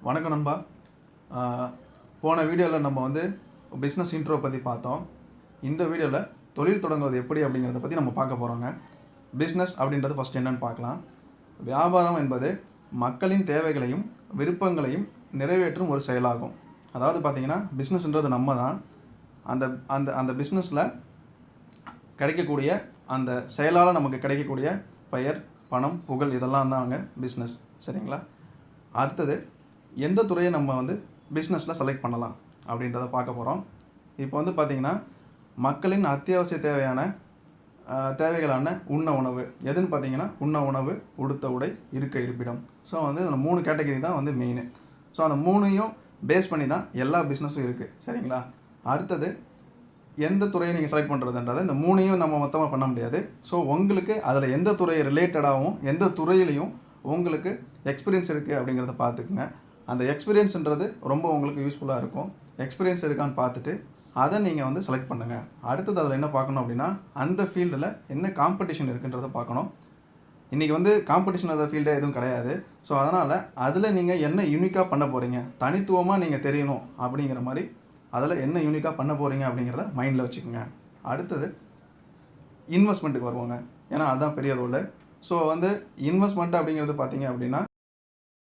வணக்கம் நண்பா. போன வீடியோவில் நம்ம வந்து பிஸ்னஸ் இன்ட்ரோ பற்றி பார்த்தோம். இந்த வீடியோவில் தொழில் தொடங்குவது எப்படி அப்படிங்கிறத பற்றி நம்ம பார்க்க போகிறோங்க. பிஸ்னஸ் அப்படின்றது ஃபஸ்ட் என்னன்னு பார்க்கலாம். வியாபாரம் என்பது மக்களின் தேவைகளையும் விருப்பங்களையும் நிறைவேற்றும் ஒரு செயலாகும். அதாவது பார்த்திங்கன்னா பிஸ்னஸ்ன்றது நம்ம தான். அந்த அந்த அந்த பிஸ்னஸில் கிடைக்கக்கூடிய அந்த செயலால் நமக்கு கிடைக்கக்கூடிய பெயர், பணம், புகழ் இதெல்லாம் தாங்க பிஸ்னஸ். சரிங்களா? அடுத்தது எந்த துறையை நம்ம வந்து பிஸ்னஸில் செலக்ட் பண்ணலாம் அப்படின்றத பார்க்க போகிறோம். இப்போ வந்து பார்த்திங்கன்னா மக்களின் அத்தியாவசிய தேவைகளான உண்ண உணவு எதுன்னு பார்த்தீங்கன்னா உண்ண உணவு, உடுத்த உடை, இருக்க இருப்பிடம். ஸோ வந்து அந்த 3 கேட்டகரி தான் வந்து மெயின். ஸோ அந்த 3ஐயும் பேஸ் பண்ணி தான் எல்லா பிஸ்னஸும் இருக்குது. சரிங்களா? அடுத்தது எந்த துறையை நீங்கள் செலக்ட் பண்ணுறதுன்றதை இந்த 3ஐயும் நம்ம மொத்தமாக பண்ண முடியாது. ஸோ உங்களுக்கு அதில் எந்த துறை ரிலேட்டடாகவும் எந்த துறையிலையும் உங்களுக்கு எக்ஸ்பீரியன்ஸ் இருக்குது அப்படிங்கிறத பார்த்துக்குங்க. அந்த எக்ஸ்பீரியன்ஸுன்றது ரொம்ப உங்களுக்கு யூஸ்ஃபுல்லாக இருக்கும். எக்ஸ்பீரியன்ஸ் இருக்கான்னு பார்த்துட்டு அதை நீங்கள் வந்து செலக்ட் பண்ணுங்கள். அடுத்தது அதில் என்ன பார்க்கணும் அப்படின்னா அந்த ஃபீல்டில் என்ன காம்படிஷன் இருக்குன்றதை பார்க்கணும். இன்றைக்கி வந்து காம்படிஷன் அந்த ஃபீல்டே எதுவும் கிடையாது. ஸோ அதனால் அதில் நீங்கள் என்ன யூனிக்காக பண்ண போகிறீங்க, தனித்துவமாக நீங்கள் தெரியணும் அப்படிங்கிற மாதிரி அதில் என்ன யூனிக்காக பண்ண போகிறீங்க அப்படிங்கிறத மைண்டில் வச்சுக்கோங்க. அடுத்தது இன்வெஸ்ட்மெண்ட்டுக்கு வருவாங்க. ஏன்னா அதுதான் பெரிய ரோலு. ஸோ வந்து இன்வெஸ்ட்மெண்ட் அப்படிங்கிறது பார்த்தீங்க அப்படின்னா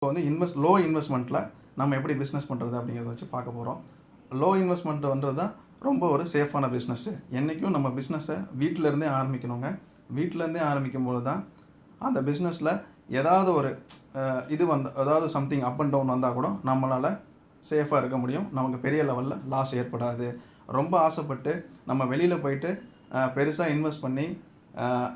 இப்போ வந்து லோ இன்வெஸ்ட்மெண்ட்டில் நம்ம எப்படி பிஸ்னஸ் பண்ணுறது அப்படிங்கிறத வச்சு பார்க்க போகிறோம். லோ இன்வெஸ்ட்மெண்ட்டுன்றது தான் ரொம்ப ஒரு சேஃபான பிஸ்னஸ்ஸு. என்றைக்கும் நம்ம பிஸ்னஸை வீட்டிலேருந்தே ஆரம்பிக்கணுங்க. வீட்டிலேருந்தே ஆரம்பிக்கும்போது தான் அந்த பிஸ்னஸில் ஏதாவது ஒரு அதாவது சம்திங் அப் அண்ட் டவுன் வந்தால் கூட நம்மளால் சேஃபாக இருக்க முடியும். நமக்கு பெரிய லெவலில் லாஸ் ஏற்படாது. ரொம்ப ஆசைப்பட்டு நம்ம வெளியில் போயிட்டு பெருசாக இன்வெஸ்ட் பண்ணி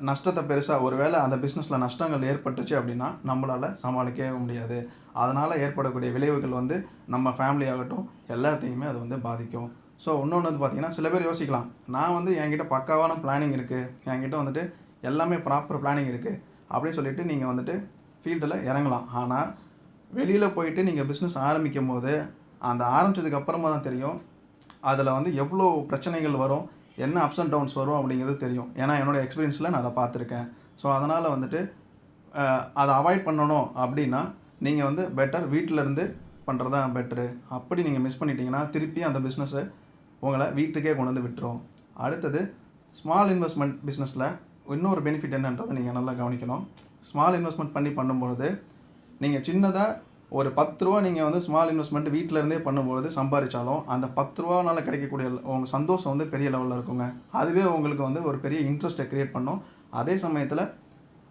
நஷ்டத்தை பெருசாக ஒருவேளை அந்த பிஸ்னஸில் நஷ்டங்கள் ஏற்பட்டுச்சு அப்படின்னா நம்மளால் சமாளிக்கவே முடியாது. அதனால் ஏற்படக்கூடிய விளைவுகள் வந்து நம்ம ஃபேமிலி ஆகட்டும் எல்லாத்தையுமே அது வந்து பாதிக்கும். ஸோ இன்னொன்று வந்து பார்த்திங்கன்னா சில பேர் யோசிக்கலாம், நான் வந்து என்கிட்ட பக்காவான பிளானிங் இருக்குது, என்கிட்ட வந்துட்டு எல்லாமே ப்ராப்பர் பிளானிங் இருக்குது அப்படின்னு சொல்லிட்டு நீங்கள் வந்துட்டு ஃபீல்டில் இறங்கலாம். ஆனால் வெளியில் போயிட்டு நீங்கள் பிஸ்னஸ் ஆரம்பிக்கும் போது அந்த ஆரம்பித்ததுக்கப்புறமா தான் தெரியும் அதில் வந்து எவ்வளோ பிரச்சனைகள் வரும், என்ன அப்ஸ் அண்ட் டவுன்ஸ் வரும் அப்படிங்கிறது தெரியும். ஏன்னா என்னோடய எக்ஸ்பீரியன்ஸில் நான் அதை பார்த்துருக்கேன். ஸோ அதனால் வந்துட்டு அதை அவாய்ட் பண்ணணும் அப்படின்னா நீங்கள் வந்து பெட்டர் வீட்டிலேருந்து பண்ணுறது தான் பெட்ரு. அப்படி நீங்கள் மிஸ் பண்ணிட்டீங்கன்னா திருப்பி அந்த பிஸ்னஸை உங்களை வீட்டுக்கே கொண்டு வந்து விட்டுரும். அடுத்தது ஸ்மால் இன்வெஸ்ட்மெண்ட் பிஸ்னஸில் இன்னொரு பெனிஃபிட் என்னன்றதை நீங்கள் நல்லா கவனிக்கணும். ஸ்மால் இன்வெஸ்ட்மெண்ட் பண்ணும்பொழுது நீங்கள் சின்னதாக ஒரு 10 ரூபா நீங்கள் வந்து ஸ்மால் இன்வெஸ்ட்மெண்ட் வீட்டிலேருந்தே பண்ணும்போது சம்பாதிச்சாலும் அந்த 10 ரூபானால் கிடைக்கக்கூடிய உங்கள் சந்தோஷம் வந்து பெரிய லெவலில் இருக்குங்க. அதுவே உங்களுக்கு வந்து ஒரு பெரிய இன்ட்ரெஸ்ட்டை க்ரியேட் பண்ணும். அதே சமயத்தில்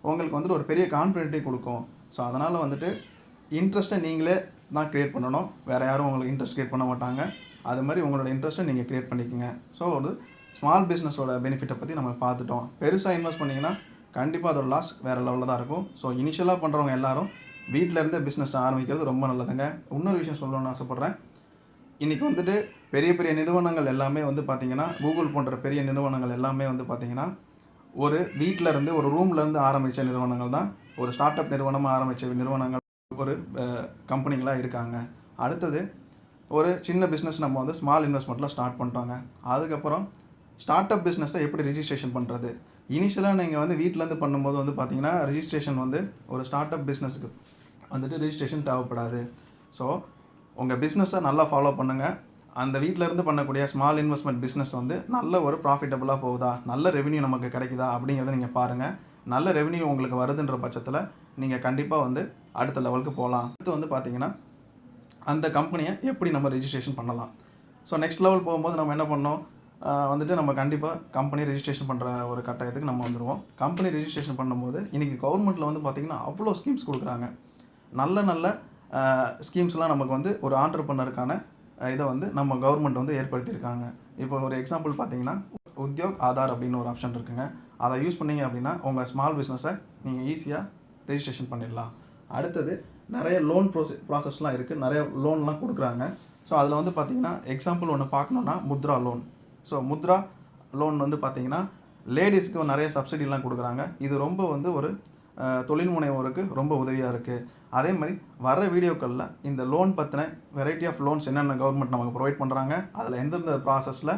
உங்களுக்கு வந்துட்டு ஒரு பெரிய கான்ஃபிடென்ட்டையும் கொடுக்கும். ஸோ அதனால் வந்துட்டு இன்ட்ரெஸ்ட்டை நீங்களே தான் க்ரியேட் பண்ணணும். வேறு யாரும் உங்களுக்கு இன்ட்ரெஸ்ட் க்ரியேட் பண்ண மாட்டாங்க. அது மாதிரி உங்களோட இன்ட்ரெஸ்ட்டை நீங்கள் க்ரியேட் பண்ணிக்கோங்க. ஸோ ஒரு ஸ்மால் பிஸ்னஸோட பெனிஃபிட்டை பற்றி நம்ம பார்த்துட்டோம். பெருசாக இன்வெஸ்ட் பண்ணிங்கன்னா கண்டிப்பாக அதோட லாஸ் வேறு லெவலில் தான் இருக்கும். ஸோ இனிஷியலாக பண்ணுறவங்க எல்லாரும் வீட்டிலேருந்தே பிஸ்னஸ் ஆரம்பிக்கிறது ரொம்ப நல்லதுங்க. இன்னொரு விஷயம் சொல்லணும்னு ஆசைப்பட்றேன். இன்றைக்கி வந்துட்டு பெரிய பெரிய நிறுவனங்கள் எல்லாமே வந்து பார்த்திங்கன்னா கூகுள் போன்ற பெரிய நிறுவனங்கள் எல்லாமே வந்து பார்த்திங்கன்னா ஒரு வீட்டிலேருந்து ஒரு ரூம்லேருந்து ஆரம்பித்த நிறுவனங்கள் தான். ஒரு ஸ்டார்ட் அப் நிறுவனமாக ஆரம்பித்த நிறுவனங்கள் ஒரு கம்பெனிகளாக இருக்காங்க. அடுத்தது ஒரு சின்ன பிஸ்னஸ் நம்ம வந்து ஸ்மால் இன்வெஸ்ட்மெண்ட்டில் ஸ்டார்ட் பண்ணிட்டோங்க. அதுக்கப்புறம் ஸ்டார்ட் அப் பிஸ்னஸை எப்படி ரிஜிஸ்ட்ரேஷன் பண்ணுறது. இனிஷியலாக நீங்கள் வந்து வீட்டிலேருந்து பண்ணும்போது வந்து பார்த்திங்கன்னா ரிஜிஸ்ட்ரேஷன் வந்து ஒரு ஸ்டார்ட் அப் பிஸ்னஸுக்கு வந்துட்டு ரிஜிஸ்ட்ரேஷன் தேவைப்படாது. ஸோ உங்கள் பிஸ்னஸை நல்லா ஃபாலோ பண்ணுங்கள். அந்த வீட்டிலேருந்து பண்ணக்கூடிய ஸ்மால் இன்வெஸ்ட்மெண்ட் பிஸ்னஸ் வந்து நல்ல ஒரு ப்ராஃபிட்டபுளாக போகுதா, நல்ல ரெவென்யூ நமக்கு கிடைக்குதா அப்படிங்கிறத நீங்கள் பாருங்கள். நல்ல ரெவென்யூ உங்களுக்கு வருதுன்ற பட்சத்தில் நீங்கள் கண்டிப்பாக வந்து அடுத்த லெவலுக்கு போகலாம். அடுத்து வந்து பார்த்திங்கன்னா அந்த கம்பெனியை எப்படி நம்ம ரிஜிஸ்ட்ரேஷன் பண்ணலாம். ஸோ நெக்ஸ்ட் லெவல் போகும்போது நம்ம என்ன பண்ணோம், வந்துட்டு நம்ம கண்டிப்பாக கம்பெனி ரெஜிஸ்ட்ரேஷன் பண்ணுற ஒரு கட்டாயத்துக்கு நம்ம வந்துடுவோம். கம்பெனி ரெஜிஸ்ட்ரேஷன் பண்ணும்போது இன்றைக்கி கவர்மெண்ட்டில் வந்து பார்த்திங்கன்னா அவ்வளோ ஸ்கீம்ஸ் கொடுக்குறாங்க. நல்ல ஸ்கீம்ஸ்லாம் நமக்கு வந்து ஒரு ஆண்டர்ப்ரனருக்கான இதை வந்து நம்ம கவர்மெண்ட் வந்து ஏற்படுத்தியிருக்காங்க. இப்போ ஒரு எக்ஸாம்பிள் பார்த்தீங்கன்னா உத்யோக் ஆதார் அப்படின்னு ஒரு ஆப்ஷன் இருக்குங்க. அதை யூஸ் பண்ணிங்க அப்படின்னா உங்கள் ஸ்மால் பிஸ்னஸை நீங்கள் ஈஸியாக ரெஜிஸ்ட்ரேஷன் பண்ணிடலாம். அடுத்தது நிறைய லோன் ப்ராசஸ்லாம் இருக்குது, நிறைய லோன்லாம் கொடுக்குறாங்க. ஸோ அதில் வந்து பார்த்திங்கன்னா எக்ஸாம்பிள் ஒன்று பார்க்கணுன்னா Mudra loan. So Mudra loan வந்து பார்த்திங்கன்னா லேடிஸ்க்கு நிறைய சப்சிடிலாம் கொடுக்குறாங்க. இது ரொம்ப வந்து ஒரு தொழில் முனைவோருக்கு ரொம்ப உதவியாக இருக்குது. அதே மாதிரி வர வீடியோக்களில் இந்த லோன் பற்றின வெரைட்டி ஆஃப் லோன்ஸ் என்னென்ன கவர்மெண்ட் நமக்கு ப்ரொவைட் பண்ணுறாங்க, அதில் எந்தெந்த ப்ராசஸில்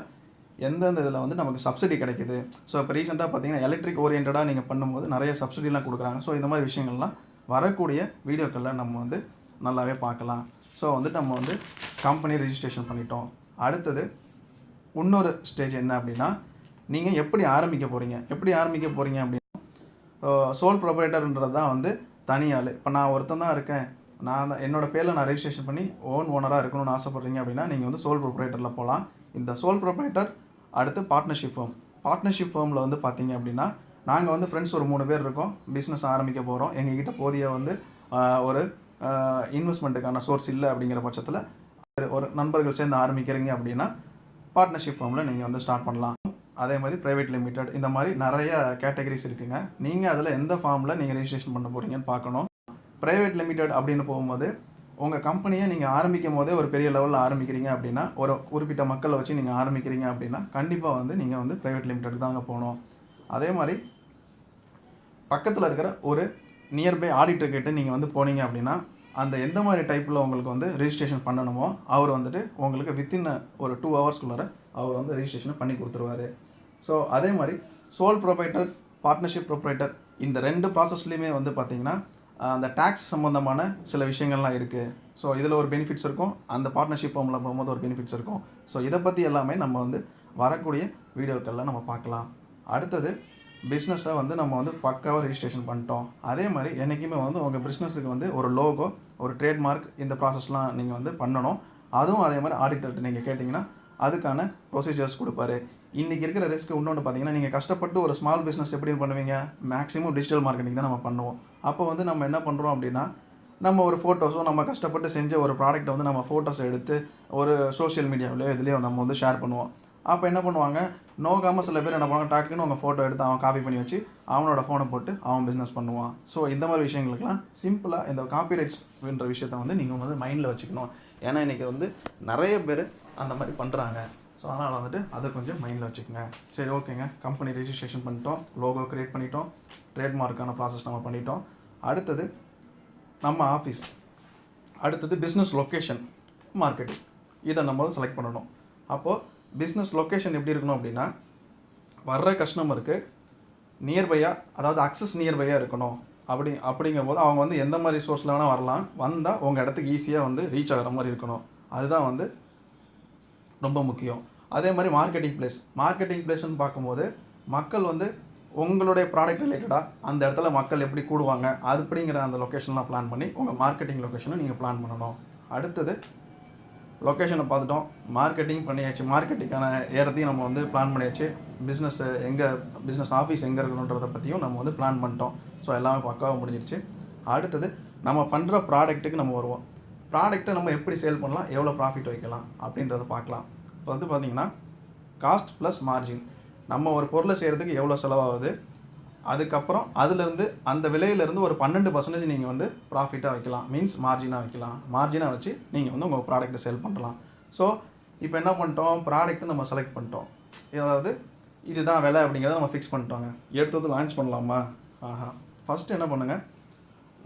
எந்தெந்த இதில் வந்து நமக்கு சப்சிடி கிடைக்குது. ஸோ இப்போ ரீசெண்டாக பார்த்திங்கன்னா எலக்ட்ரிக் ஓரியன்டாக நீங்கள் பண்ணும்போது நிறைய சப்சிடிலாம் கொடுக்குறாங்க. ஸோ இந்த மாதிரி விஷயங்கள்லாம் வரக்கூடிய வீடியோக்களில் நம்ம வந்து நல்லாவே பார்க்கலாம். ஸோ வந்துட்டு நம்ம வந்து கம்பெனி ரெஜிஸ்ட்ரேஷன் பண்ணிட்டோம். அடுத்தது இன்னொரு ஸ்டேஜ் என்ன அப்படின்னா, நீங்கள் எப்படி ஆரம்பிக்க போகிறீங்க அப்படின்னா, சோல் ப்ரொப்ரைட்டர்ன்றது தான் வந்து தனி ஆள். இப்போ நான் ஒருத்தன் தான் இருக்கேன், நான் தான் என்னோட பேரில் நான் ரெஜிஸ்ட்ரேஷன் பண்ணி ஓனராக இருக்கணும்னு ஆசைப்பட்றீங்க அப்படின்னா நீங்கள் வந்து சோல் ப்ரொப்ரைட்டரில் போகலாம். இந்த சோல் ப்ரொப்ரைட்டர் அடுத்து பார்ட்னர்ஷிப் ஃபேர்மில் வந்து பார்த்தீங்க அப்படின்னா, நாங்கள் வந்து ஃப்ரெண்ட்ஸ் ஒரு 3 பேர் இருக்கோம், பிஸ்னஸ் ஆரம்பிக்க போகிறோம். எங்ககிட்ட போதிய வந்து ஒரு இன்வெஸ்ட்மெண்ட்டுக்கான சோர்ஸ் இல்லை அப்படிங்கிற பட்சத்தில் ஒரு நண்பர்கள் சேர்ந்து ஆரம்பிக்கிறீங்க அப்படின்னா பார்ட்னர்ஷிப் ஃபார்மில் நீங்கள் வந்து ஸ்டார்ட் பண்ணலாம். அதே மாதிரி ப்ரைவேட் லிமிடெட், இந்த மாதிரி நிறைய கேட்டகரிஸ் இருக்குங்க. நீங்கள் அதில் எந்த ஃபார்மில் நீங்கள் ரெஜிஸ்ட்ரேஷன் பண்ண போகிறீங்கன்னு பார்க்கணும். ப்ரைவேட் லிமிடெட் அப்படின்னு போகும்போது உங்கள் கம்பெனியை நீங்கள் ஆரம்பிக்கும் போதே ஒரு பெரிய லெவலில் ஆரம்பிக்கிறீங்க அப்படின்னா, ஒரு குறிப்பிட்ட மக்களை வச்சு நீங்கள் ஆரம்பிக்கிறீங்க அப்படின்னா கண்டிப்பாக வந்து நீங்கள் வந்து ப்ரைவேட் லிமிடெட் தாங்க போகணும். அதே மாதிரி பக்கத்தில் இருக்கிற ஒரு நியர்பை ஆடிட்டர் கிட்ட நீங்கள் வந்து போனீங்க அப்படின்னா, அந்த எந்த மாதிரி டைப்பில் உங்களுக்கு வந்து ரெஜிஸ்ட்ரேஷன் பண்ணணுமோ அவர் வந்துட்டு உங்களுக்கு வித்தின் ஒரு 2 ஹவர்ஸ்க்குள்ளார அவர் வந்து ரெஜிஸ்ட்ரேஷனை பண்ணி கொடுத்துருவார். ஸோ அதே மாதிரி சோல் ப்ரொப்ரைட்டர், பார்ட்னர்ஷிப் ப்ரொப்ரைட்டர், இந்த 2 ப்ராசஸ்லையுமே வந்து பார்த்திங்கன்னா அந்த டேக்ஸ் சம்மந்தமான சில விஷயங்கள்லாம் இருக்குது. ஸோ இதில் ஒரு பெனிஃபிட்ஸ் இருக்கும், அந்த பார்ட்னர்ஷிப் ஃபார்மில் போகும்போது ஒரு பெனிஃபிட்ஸ் இருக்கும். ஸோ இதை பற்றி எல்லாமே நம்ம வந்து வரக்கூடிய வீடியோக்களில் நம்ம பார்க்கலாம். அடுத்தது பிஸ்னஸை வந்து நம்ம வந்து பக்காவாக ரெஜிஸ்ட்ரேஷன் பண்ணிட்டோம். அதே மாதிரி என்றைக்குமே வந்து உங்கள் பிஸ்னஸுக்கு வந்து ஒரு லோகோ, ஒரு ட்ரேட்மார்க், இந்த ப்ராசஸ்லாம் நீங்கள் வந்து பண்ணணும். அதுவும் அதே மாதிரி ஆடிட்டர்கிட்ட நீங்கள் கேட்டிங்கன்னா அதுக்கான ப்ரொசீஜர்ஸ் கொடுப்பாரு. இன்றைக்கி இருக்கிற ரிஸ்க் இன்னொன்று பார்த்தீங்கன்னா, நீங்கள் கஷ்டப்பட்டு ஒரு ஸ்மால் பிஸ்னஸ் எப்படி பண்ணுவீங்க, மேக்ஸிமம் டிஜிட்டல் மார்க்கெட்டிங் தான் நம்ம பண்ணுவோம். அப்போ வந்து நம்ம என்ன பண்ணுறோம் அப்படின்னா, நம்ம ஒரு ஃபோட்டோஸோ நம்ம கஷ்டப்பட்டு செஞ்ச ஒரு ப்ராடக்ட்டை வந்து நம்ம ஃபோட்டோஸ் எடுத்து ஒரு சோஷியல் மீடியாவிலையோ இதுலேயோ நம்ம வந்து ஷேர் பண்ணுவோம். அப்போ என்ன பண்ணுவாங்க, நோக்காமல் சில பேர் என்ன பண்ணுவாங்க, டாக்குன்னு உங்கள் ஃபோட்டோ எடுத்து அவன் காப்பி பண்ணி வச்சு அவனோட ஃபோனை போட்டு அவன் பிஸ்னஸ் பண்ணுவான். ஸோ இந்த மாதிரி விஷயங்களுக்குலாம் சிம்பிளாக இந்த காப்பிரைட்ஸ்ன்ற விஷயத்த வந்து நீங்கள் வந்து மைண்டில் வச்சுக்கணும். ஏன்னா இன்றைக்கி வந்து நிறைய பேர் அந்த மாதிரி பண்ணுறாங்க. ஸோ அதனால் வந்துட்டு அதை கொஞ்சம் மைண்டில் வச்சுக்கோங்க. சரி, ஓகேங்க. கம்பெனி ரெஜிஸ்ட்ரேஷன் பண்ணிட்டோம், லோகோ க்ரியேட் பண்ணிட்டோம், ட்ரேட்மார்க்கான ப்ராசஸ் நம்ம பண்ணிட்டோம். அடுத்தது நம்ம ஆஃபீஸ், அடுத்தது பிஸ்னஸ் லொக்கேஷன், மார்க்கெட்டிங், இதை நம்ம வந்து செலக்ட் பண்ணணும். அப்போது பிஸ்னஸ் லொக்கேஷன் எப்படி இருக்கணும் அப்படின்னா, வர்ற கஸ்டமருக்கு நியர்பையாக, அதாவது அக்சஸ் நியர்பையாக இருக்கணும். அப்படிங்கும்போது அவங்க வந்து எந்த மாதிரி சோர்ஸில் வேணால் வரலாம், வந்தால் உங்கள் இடத்துக்கு ஈஸியாக வந்து ரீச் ஆகிற மாதிரி இருக்கணும். அதுதான் வந்து ரொம்ப முக்கியம். அதே மாதிரி மார்க்கெட்டிங் பிளேஸ்ன்னு பார்க்கும்போது மக்கள் வந்து உங்களுடைய ப்ராடக்ட் ரிலேட்டடாக அந்த இடத்துல மக்கள் எப்படி கூடுவாங்க அப்படிங்கிற அந்த லொக்கேஷன்லாம் பிளான் பண்ணி உங்கள் மார்க்கெட்டிங் லொக்கேஷனை நீங்கள் பிளான் பண்ணணும். அடுத்தது லொக்கேஷனை பார்த்துட்டோம், மார்க்கெட்டிங் பண்ணியாச்சு, மார்க்கெட்டிங்கான இடத்தையும் நம்ம வந்து பிளான் பண்ணியாச்சு, பிஸ்னஸ் ஆஃபீஸ் எங்கே இருக்கணுன்றதை பற்றியும் நம்ம வந்து பிளான் பண்ணிட்டோம். ஸோ எல்லாமே பக்காவாக முடிஞ்சிருச்சு. அடுத்தது நம்ம பண்ணுற ப்ராடக்ட்டுக்கு நம்ம வருவோம். ப்ராடக்ட்டை நம்ம எப்படி சேல் பண்ணலாம், எவ்வளோ ப்ராஃபிட் வைக்கலாம் அப்படின்றத பார்க்கலாம். இப்போ வந்து பார்த்திங்கன்னா காஸ்ட் ப்ளஸ் மார்ஜின், நம்ம ஒரு பொருளை செய்கிறதுக்கு எவ்வளோ செலவாகுது, அதுக்கப்புறம் அதிலேருந்து அந்த விலையிலேருந்து ஒரு 12% நீங்கள் வந்து ப்ராஃபிட்டாக வைக்கலாம், மீன்ஸ் மார்ஜினாக வைக்கலாம். மார்ஜினாக வச்சு நீங்கள் வந்து உங்கள் ப்ராடக்ட்டை சேல் பண்ணலாம். ஸோ இப்போ என்ன பண்ணிட்டோம், ப்ராடக்ட்டை நம்ம செலக்ட் பண்ணிட்டோம், அதாவது இதுதான் விலை அப்படிங்கிறத நம்ம ஃபிக்ஸ் பண்ணிட்டோங்க. எடுத்தது லான்ச் பண்ணலாமா? ஃபஸ்ட்டு என்ன பண்ணுங்கள்,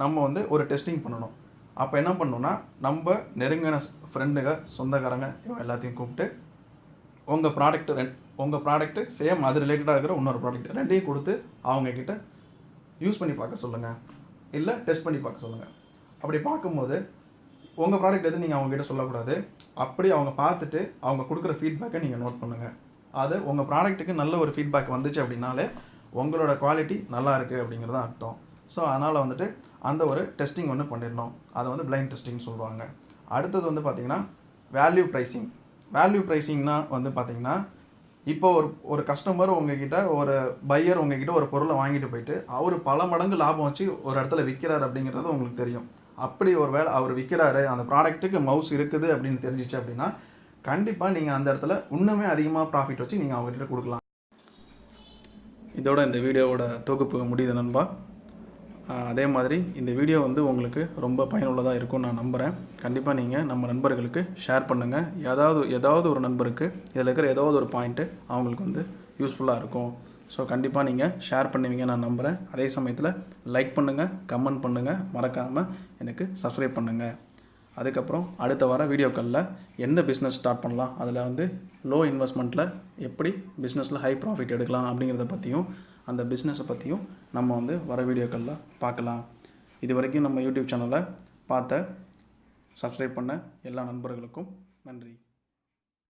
நம்ம வந்து ஒரு டெஸ்டிங் பண்ணணும். அப்போ என்ன பண்ணணுன்னா, நம்ம நெருங்கின ஃப்ரெண்டுங்க, சொந்தக்காரங்க, இவங்க எல்லாத்தையும் கூப்பிட்டு உங்கள் ப்ராடக்ட்டு சேம் அது ரிலேட்டடாக இருக்கிற இன்னொரு ப்ராடக்ட் ரெண்டையும் கொடுத்து அவங்கக்கிட்ட யூஸ் பண்ணி பார்க்க சொல்லுங்கள், இல்லை டெஸ்ட் பண்ணி பார்க்க சொல்லுங்கள். அப்படி பார்க்கும்போது உங்கள் ப்ராடக்ட் எதுவும் நீங்கள் அவங்ககிட்ட சொல்லக்கூடாது. அப்படி அவங்க பார்த்துட்டு அவங்க கொடுக்குற ஃபீட்பேக்கை நீங்கள் நோட் பண்ணுங்கள். அது உங்கள் ப்ராடக்ட்டுக்கு நல்ல ஒரு ஃபீட்பேக் வந்துச்சு அப்படின்னாலே உங்களோட குவாலிட்டி நல்லா இருக்குது அப்படிங்கிறது தான் அர்த்தம். ஸோ அதனால் வந்துட்டு அந்த ஒரு டெஸ்டிங் ஒன்று பண்ணிடணும். அதை வந்து பிளைண்ட் டெஸ்டிங் சொல்லுவாங்க. அடுத்தது வந்து பார்த்திங்கன்னா வேல்யூ ப்ரைஸிங்னா வந்து பார்த்திங்கன்னா, இப்போ ஒரு கஸ்டமர் உங்ககிட்ட, ஒரு பையர் உங்ககிட்ட ஒரு பொருளை வாங்கிட்டு போயிட்டு அவர் பல மடங்கு லாபம் வச்சு ஒரு இடத்துல விற்கிறார் அப்படிங்கிறது உங்களுக்கு தெரியும். அப்படி ஒரு வேளை அவர் விற்கிறாரு, அந்த ப்ராடக்ட்டுக்கு மவுஸ் இருக்குது அப்படின்னு தெரிஞ்சிச்சு அப்படின்னா கண்டிப்பாக நீங்கள் அந்த இடத்துல இன்னுமே அதிகமாக ப்ராஃபிட் வச்சு நீங்கள் அவங்ககிட்ட கொடுக்கலாம். இதோட இந்த வீடியோவோட தொகுப்பு முடியுது நண்பா. அதே மாதிரி இந்த வீடியோ வந்து உங்களுக்கு ரொம்ப பயனுள்ளதாக இருக்கும்னு நான் நம்புகிறேன். கண்டிப்பாக நீங்கள் நம்ம நண்பர்களுக்கு ஷேர் பண்ணுங்கள். ஏதாவது ஒரு நண்பருக்கு இதில் இருக்கிற ஏதாவது ஒரு பாயிண்ட்டு அவங்களுக்கு வந்து யூஸ்ஃபுல்லாக இருக்கும். ஸோ கண்டிப்பாக நீங்கள் ஷேர் பண்ணுவீங்க நான் நம்புகிறேன். அதே சமயத்தில் லைக் பண்ணுங்கள், கமெண்ட் பண்ணுங்கள், மறக்காமல் எனக்கு சப்ஸ்கிரைப் பண்ணுங்கள். அதுக்கப்புறம் அடுத்த வர வீடியோக்களில் எந்த பிஸ்னஸ் ஸ்டார்ட் பண்ணலாம், அதில் வந்து லோ இன்வெஸ்ட்மெண்ட்டில் எப்படி பிஸ்னஸில் ஹை ப்ராஃபிட் எடுக்கலாம் அப்படிங்கிறத பற்றியும், அந்த பிஸ்னஸை பற்றியும் நம்ம வந்து வர வீடியோக்களில் பார்க்கலாம். இது வரைக்கும் நம்ம யூடியூப் சேனலை பார்த்த சப்ஸ்கிரைப் பண்ண எல்லா நண்பர்களுக்கும் நன்றி.